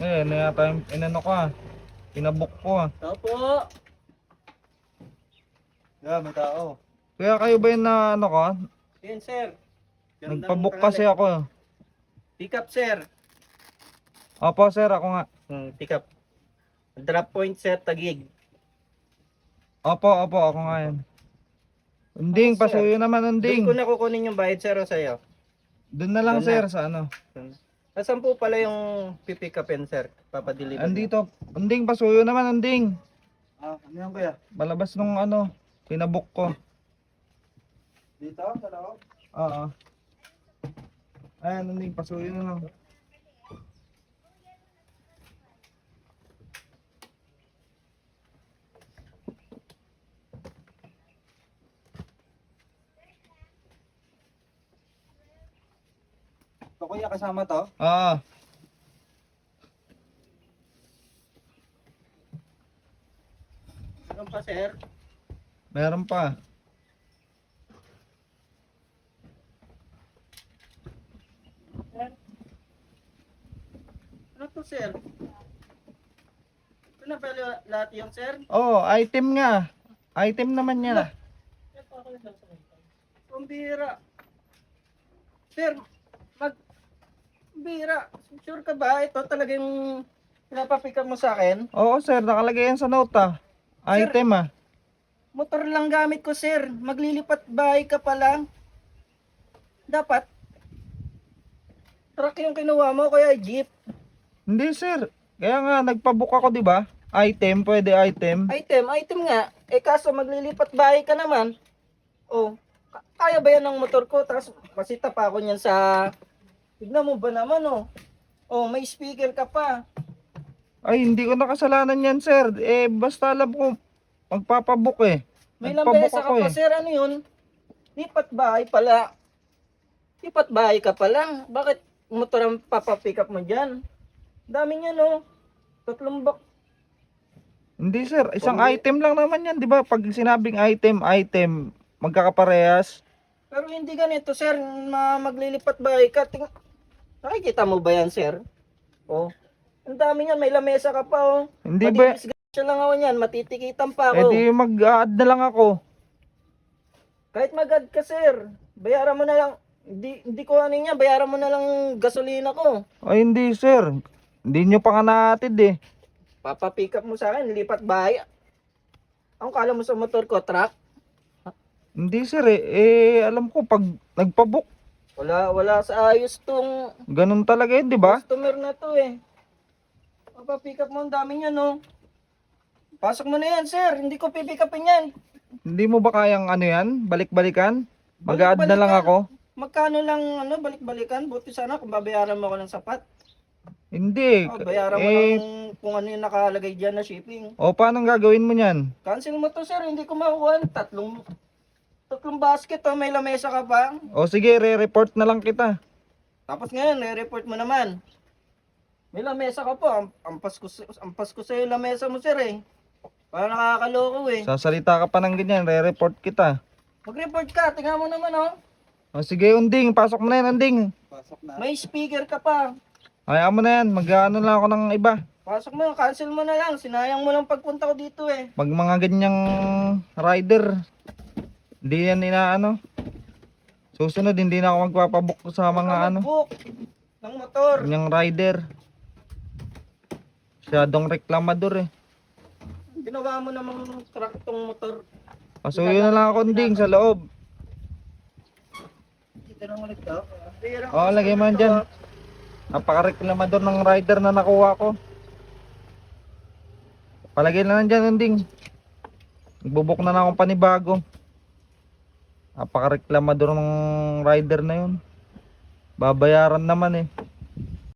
Eh, ano yata yung inano ko ah. Pinabook ko ah. Opo. Yeah, may tao. Kaya kayo ba yung na ano ka? Yan, sir. Gandang Nagpabook tanghali. kasi ako. Pick up, sir. Opo sir, ako nga. Pick up. Drop point, sir, Taguig. Opo, ako nga yan. Unding, Ano, sir? pasuyo naman Doon unding. ko na kukunin yung bayad, sir, o sa'yo. Doon na lang Doon sir, na. sa ano. Asan po pala yung pipick upin, sir? Papadeliver niyo. Andito, unding, pasuyo naman unding. Ah, ano yan kuya? Balabas nung ano, pinabook ko. Dito, sa loob? Oo. Ayan, unding, pasuyo na lang. Ito kuya, kasama to? Ah, Meron pa, sir? meron pa. Ano to, sir? Ito na pala lahat yung, sir? Oh, item nga. Item naman yan ah. Pambira. Sir, bira. Sure ka ba? Ito talaga yung pinapapick up mo sa akin? Oo sir, nakalagay yan sa note ah. Sir. Item ah. Motor lang gamit ko, sir. Maglilipat bahay ka pa lang. Dapat truck yung kinuha mo, kaya jeep. Hindi sir. Kaya nga nagpabook ako 'di ba? Item, pwede item. Item nga. Eh kaso maglilipat bahay ka naman. Oh, kaya ba yan ng motor ko? Tapos masita pa ako niyan sa... Tignan mo ba naman, oh. Oh, may speaker ka pa. Ay, hindi ko nakasalanan yan sir. Eh, basta alam ko magpapabook eh. May Nagpabook lamesa ka ako pa, eh. sir. Ano yun? Lipat bahay pala. Lipat bahay ka pa lang. Bakit motor ang papapick up mo dyan? Dami niya, no? Tatlong bak. Hindi sir, isang item lang naman yan 'di ba? Pag sinabing item, magkakaparehas. Pero hindi ganito, sir. Maglilipat bahay ka. Nakikita mo ba yan, sir? Oh. Ang dami niyan. May lamesa ka pa, oh. Hindi ba? Matitikitan lang ako niyan. Matitikitan pa Eh ako. di mag-add na lang ako. Kahit mag-add ka, sir. Bayaran mo na lang. Hindi ko ano niya. Bayaran mo na lang gasolina ko. Ay hindi sir. Hindi nyo pa nga naatid eh. Papapick up mo sa akin. Lipat bahay. Ang kala mo sa motor ko, truck? Hindi sir eh. Eh alam ko pag nagpabook, Wala sa ayos tong ganun talaga yun 'di ba? customer na to eh. Papapick up mo, ang dami niya, no? Pasok mo na yan, sir. Hindi ko pipick upin yan. Hindi mo ba kayang ano yan? Balik-balikan? Mag-add na lang Balik-balikan. ako? Magkano lang, ano, balik-balikan? Buti sana kung babayaran mo ako ng sapat. Hindi. Oh, bayaran mo Eh, lang kung ano yung nakalagay dyan na shipping. o paano gagawin mo niyan? Cancel mo to, sir. Hindi ko makuha. Tatlong basket, oh. May lamesa ka pa. O sige, re-report na lang kita. Tapos ngayon, report mo naman. May lamesa ka pa. Ampas ko sa'yo lamesa mo, sir, eh. Para nakakaloko, eh. Sasalita ka pa ng ganyan, re-report kita. Mag-report ka. Tingnan mo naman, oh. O sige, Unding, pasok mo na yan, Unding. Pasok na. May speaker ka pa. Hayaan mo na yan, mag-ano lang ako ng iba. Pasok mo, cancel mo na lang. Sinayang mo lang pagpunta ko dito, eh. Pag mga ganyang rider, hindi yan inaano. Susunod, hindi na ako magpapabook sa mga ano, Mag-book ng motor. ganyang rider. Masyadong reklamador eh. Ginawa mo namang truck tong motor. Pasuyo na lang ako, Unding, sa loob. Dito na ulit daw. Oo, lagay mo yan dyan. Napaka-reklamador ng rider na nakuha ko. Palagay na lang dyan, Unding. Nagbubuk na akong panibago. Napaka-reklamador ng rider na yun. Babayaran naman eh.